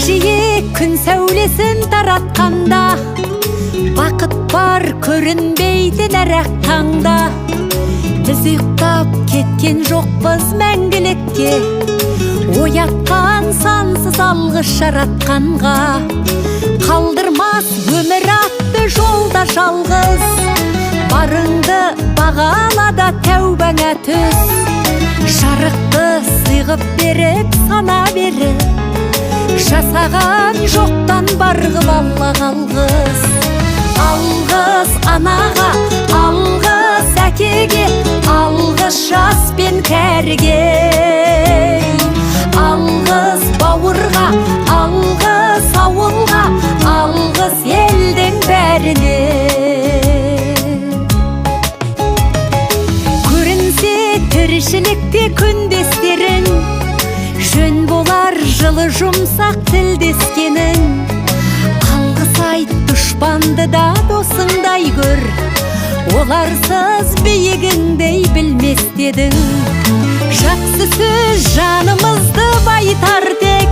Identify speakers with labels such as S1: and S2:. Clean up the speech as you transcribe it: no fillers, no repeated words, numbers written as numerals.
S1: жиі күн сәулесін таратқанда, бақыт бар көрінбейді нәрәк таңда. Біз ұйықтап кеткен жоқпыз мәңгілікке, оятқан сансыз алғыс жаратқанға. Қалдырмас өмір атты жолда жалғыз, барыңды бағалада тәубаңа түс. Жарықты сыйғып беріп сана беріп, жасаған жоқтан барғып алла қалғыз. Алғыз анаға, алғыз әкеге, алғыз жас пен кәріге. Алғыз бауырға, алғыз ауылға, алғыз елдің бәріне. Көрінсе тіршілікте күндестерің, жөн болар жылы жұмсақ тілдескенің. Алғыс айт дұшпанды да досыңдай көр, оларсыз биігіңдей білмес дедің. Жақсы сөз жанымызды байтар тек,